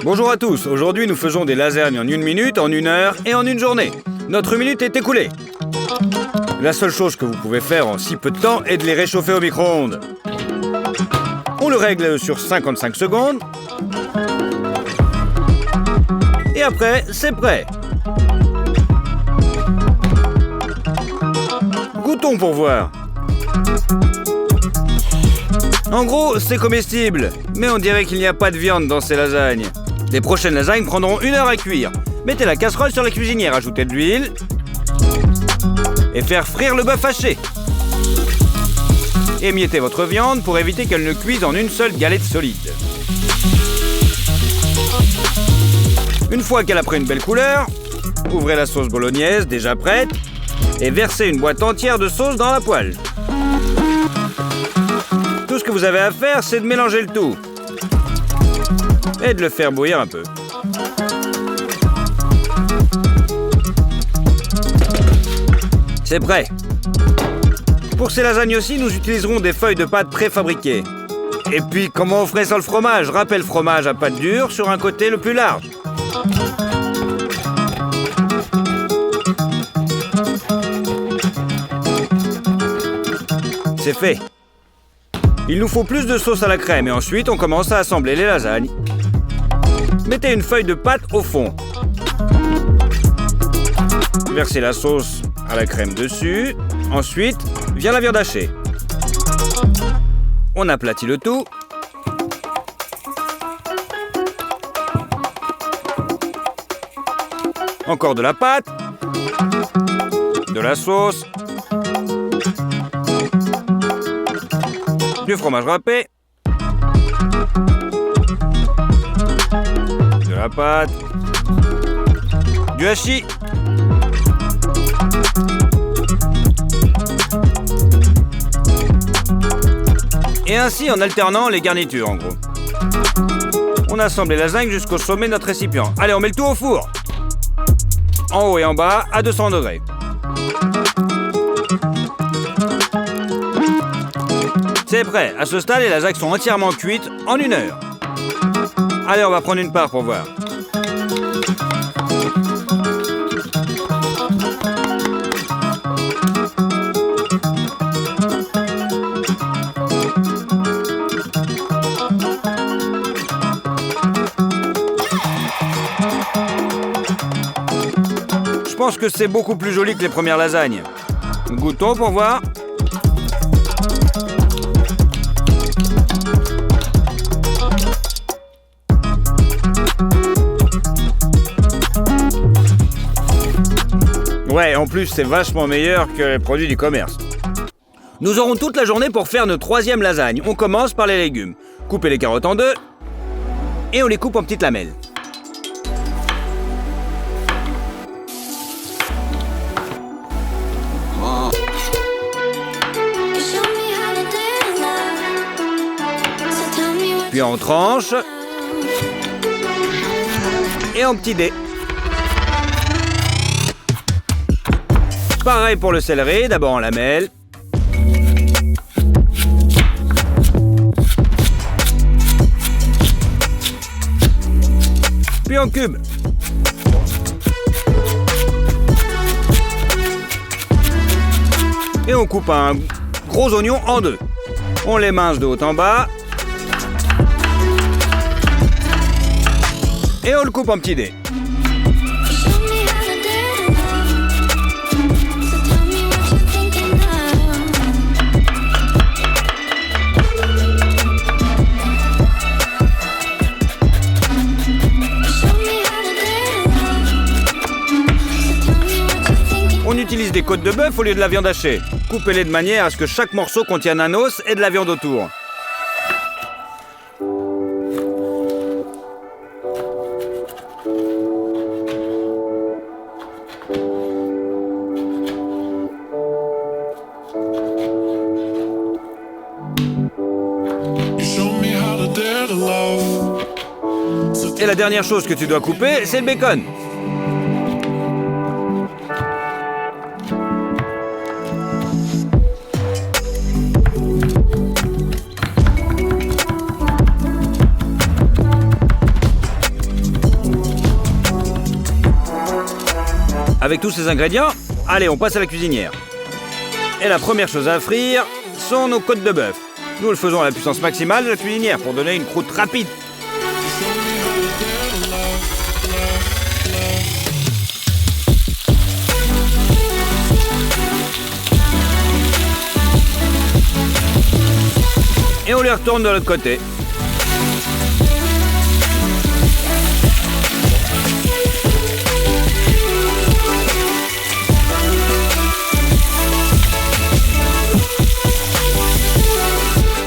Bonjour à tous, aujourd'hui nous faisons des lasagnes en 1 minute, en 1 heure et en 1 journée. Notre minute est écoulée. La seule chose que vous pouvez faire en si peu de temps est de les réchauffer au micro-ondes. On le règle sur 55 secondes. Et après, c'est prêt. Goûtons pour voir. En gros, c'est comestible, mais on dirait qu'il n'y a pas de viande dans ces lasagnes. Les prochaines lasagnes prendront 1 heure à cuire. Mettez la casserole sur la cuisinière, ajoutez de l'huile et faire frire le bœuf haché. Émiettez votre viande pour éviter qu'elle ne cuise en une seule galette solide. Une fois qu'elle a pris une belle couleur, ouvrez la sauce bolognaise déjà prête et versez une boîte entière de sauce dans la poêle. Tout ce que vous avez à faire, c'est de mélanger le tout et de le faire bouillir un peu. C'est prêt. Pour ces lasagnes aussi, nous utiliserons des feuilles de pâte préfabriquées. Et puis, comment on ferait sans le fromage? Râpez le fromage à pâte dure sur un côté le plus large. C'est fait. Il nous faut plus de sauce à la crème et ensuite on commence à assembler les lasagnes. Mettez une feuille de pâte au fond. Versez la sauce à la crème dessus. Ensuite, vient la viande hachée. On aplatit le tout. Encore de la pâte. De la sauce. Du fromage râpé. De la pâte. Du hachis. Et ainsi en alternant les garnitures en gros. On assemble les lasagnes jusqu'au sommet de notre récipient. Allez, on met le tout au four. En haut et en bas à 200 degrés. C'est prêt. À ce stade, les lasagnes sont entièrement cuites en 1 heure. Allez, on va prendre une part pour voir. Je pense que c'est beaucoup plus joli que les premières lasagnes. Goûtons pour voir. Ouais, en plus, c'est vachement meilleur que les produits du commerce. Nous aurons toute la journée pour faire notre 3e lasagne. On commence par les légumes. Coupez les carottes en 2 et on les coupe en petites lamelles. Puis en tranches et en petits dés. Pareil pour le céleri, d'abord en lamelles. Puis en cubes. Et on coupe un gros oignon en 2. On les mince de haut en bas. Et on le coupe en petits dés. On utilise des côtes de bœuf au lieu de la viande hachée. Coupez-les de manière à ce que chaque morceau contienne un os et de la viande autour. Et la dernière chose que tu dois couper, c'est le bacon. Avec tous ces ingrédients, allez, on passe à la cuisinière. Et la première chose à frire sont nos côtes de bœuf. Nous le faisons à la puissance maximale de la cuisinière pour donner une croûte rapide. Et on les retourne de l'autre côté.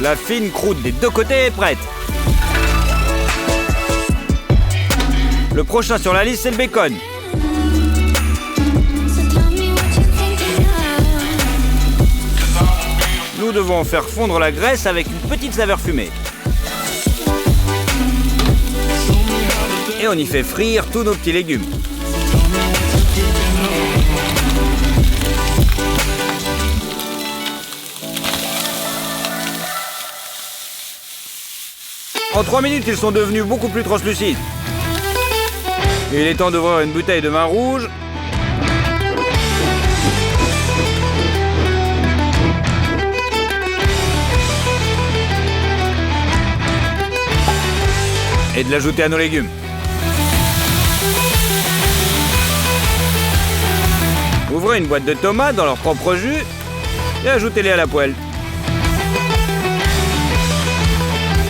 La fine croûte des deux côtés est prête. Le prochain sur la liste, c'est le bacon. Nous devons faire fondre la graisse avec une petite saveur fumée. Et on y fait frire tous nos petits légumes. En 3 minutes, ils sont devenus beaucoup plus translucides. Et il est temps d'ouvrir une bouteille de vin rouge. Et de l'ajouter à nos légumes. Ouvrez une boîte de tomates dans leur propre jus et ajoutez-les à la poêle.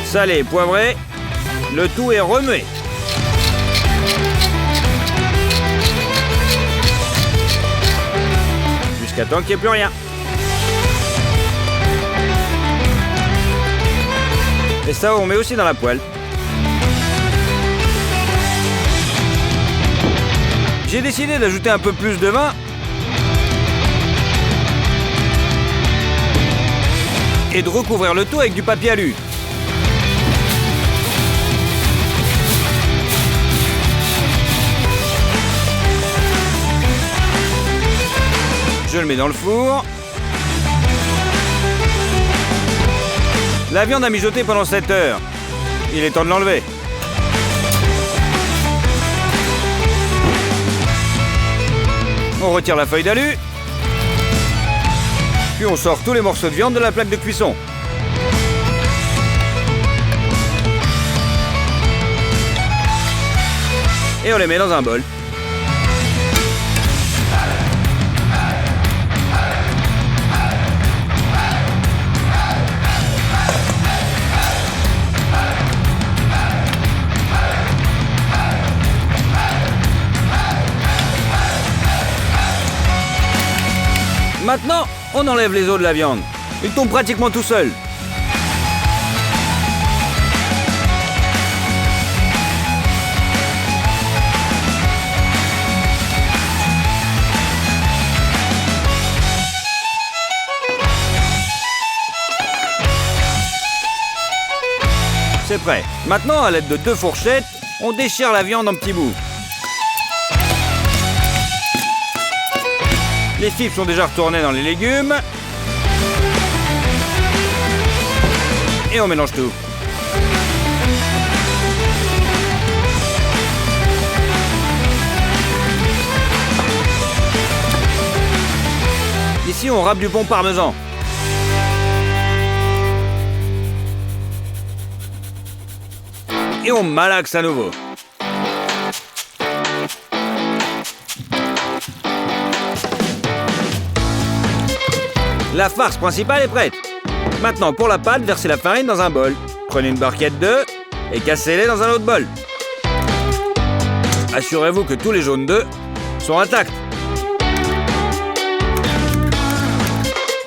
Salé et poivré, le tout est remué. Jusqu'à temps qu'il n'y ait plus rien. Et ça, on met aussi dans la poêle. J'ai décidé d'ajouter un peu plus de vin et de recouvrir le tout avec du papier alu. Je le mets dans le four. La viande a mijoté pendant 7 heures. Il est temps de l'enlever. On retire la feuille d'alu. Puis on sort tous les morceaux de viande de la plaque de cuisson. Et on les met dans un bol. Maintenant, on enlève les os de la viande. Ils tombent pratiquement tout seuls. C'est prêt. Maintenant, à l'aide de 2 fourchettes, on déchire la viande en petits bouts. Les fibres sont déjà retournées dans les légumes. Et on mélange tout. Ici, on râpe du bon parmesan. Et on malaxe à nouveau. La farce principale est prête. Maintenant, pour la pâte, versez la farine dans un bol. Prenez une barquette d'œufs et cassez-les dans un autre bol. Assurez-vous que tous les jaunes d'œufs sont intacts.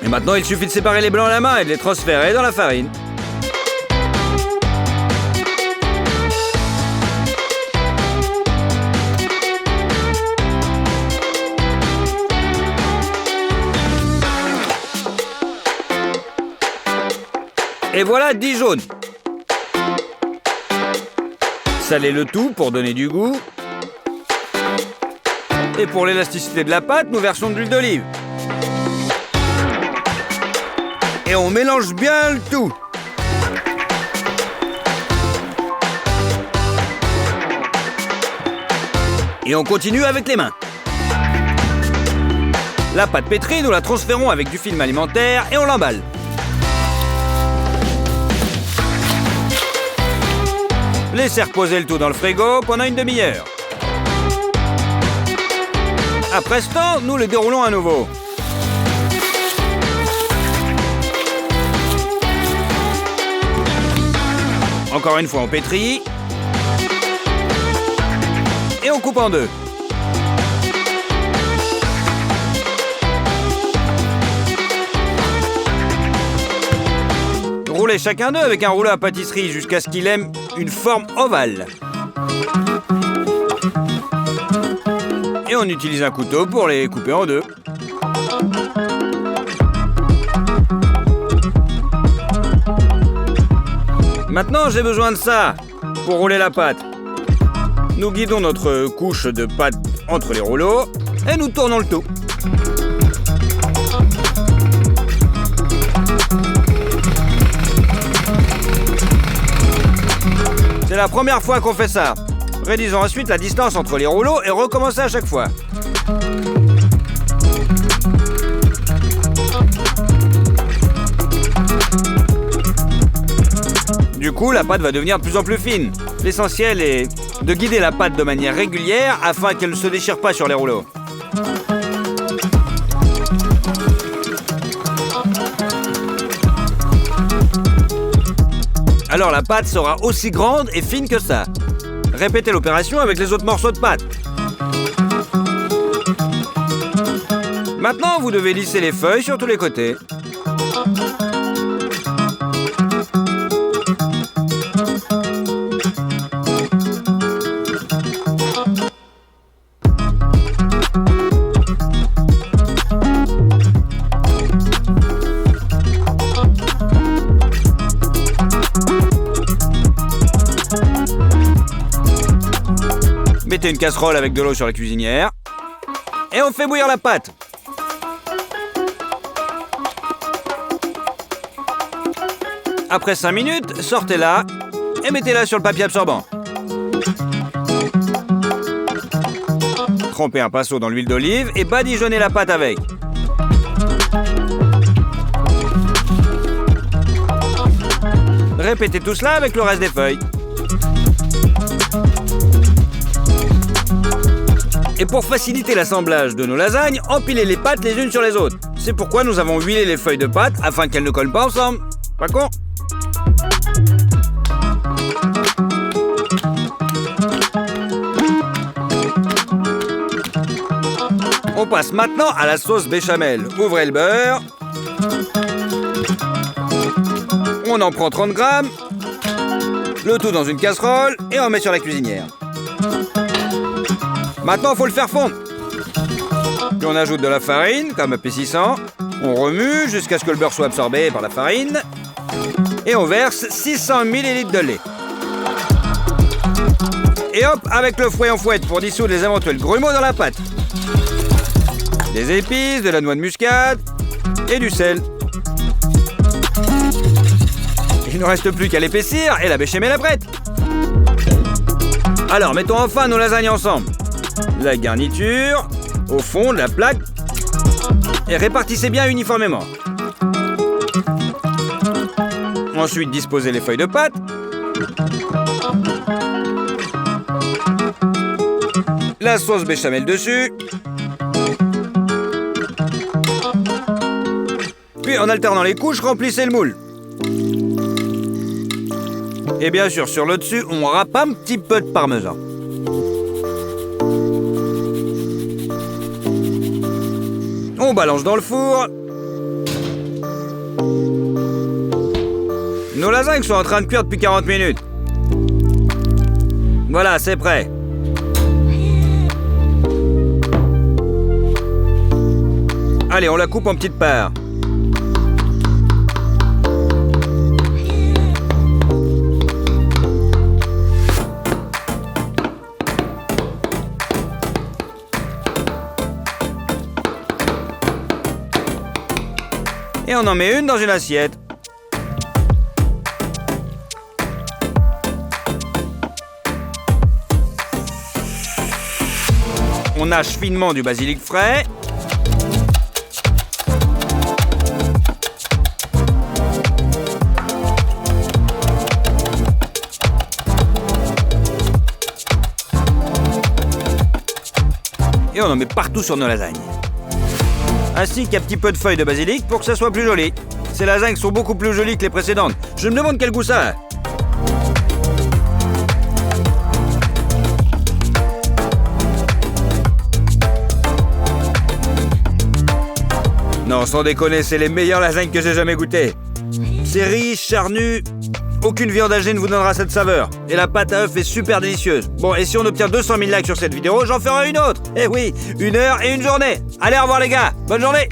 Et maintenant, il suffit de séparer les blancs à la main et de les transférer dans la farine. Et voilà 10 jaunes. Salez le tout pour donner du goût. Et pour l'élasticité de la pâte, nous versons de l'huile d'olive. Et on mélange bien le tout. Et on continue avec les mains. La pâte pétrie, nous la transférons avec du film alimentaire et on l'emballe. Laissez reposer le tout dans le frigo pendant une demi-heure. Après ce temps, nous le déroulons à nouveau. Encore une fois, on pétrit. Et on coupe en deux. Roulez chacun d'eux avec un rouleau à pâtisserie jusqu'à ce qu'il ait une forme ovale. Et on utilise un couteau pour les couper en deux. Maintenant, j'ai besoin de ça pour rouler la pâte. Nous guidons notre couche de pâte entre les rouleaux et nous tournons le tout. C'est la première fois qu'on fait ça. Réduisons ensuite la distance entre les rouleaux et recommencez à chaque fois. Du coup, la pâte va devenir de plus en plus fine. L'essentiel est de guider la pâte de manière régulière afin qu'elle ne se déchire pas sur les rouleaux. Alors la pâte sera aussi grande et fine que ça. Répétez l'opération avec les autres morceaux de pâte. Maintenant, vous devez lisser les feuilles sur tous les côtés. Mettez une casserole avec de l'eau sur la cuisinière. Et on fait bouillir la pâte. Après 5 minutes, sortez-la et mettez-la sur le papier absorbant. Trempez un pinceau dans l'huile d'olive et badigeonnez la pâte avec. Répétez tout cela avec le reste des feuilles. Et pour faciliter l'assemblage de nos lasagnes, empilez les pâtes les unes sur les autres. C'est pourquoi nous avons huilé les feuilles de pâte afin qu'elles ne collent pas ensemble. Pas con? On passe maintenant à la sauce béchamel. Ouvrez le beurre. On en prend 30 grammes. Le tout dans une casserole et on met sur la cuisinière. Maintenant, il faut le faire fondre. Puis on ajoute de la farine, comme épaississant. On remue jusqu'à ce que le beurre soit absorbé par la farine. Et on verse 600 ml de lait. Et hop, avec le fouet, on fouette pour dissoudre les éventuels grumeaux dans la pâte. Des épices, de la noix de muscade et du sel. Il ne reste plus qu'à l'épaissir et la béchamel est prête. Alors, mettons enfin nos lasagnes ensemble. La garniture au fond de la plaque et répartissez bien uniformément. Ensuite, disposez les feuilles de pâte. La sauce béchamel dessus. Puis, en alternant les couches, remplissez le moule. Et bien sûr, sur le dessus, on râpe un petit peu de parmesan. On balance dans le four. Nos lasagnes sont en train de cuire depuis 40 minutes. Voilà, c'est prêt. Allez, on la coupe en petites parts. Et on en met une dans une assiette. On hache finement du basilic frais. Et on en met partout sur nos lasagnes. Ainsi qu'un petit peu de feuilles de basilic pour que ça soit plus joli. Ces lasagnes sont beaucoup plus jolies que les précédentes. Je me demande quel goût ça a. Non, sans déconner, c'est les meilleures lasagnes que j'ai jamais goûtées. C'est riche, charnu. Aucune viande hachée ne vous donnera cette saveur. Et la pâte à œuf est super délicieuse. Bon, et si on obtient 200 000 likes sur cette vidéo, j'en ferai une autre. Eh oui, 1 heure et 1 journée. Allez, au revoir les gars. Bonne journée.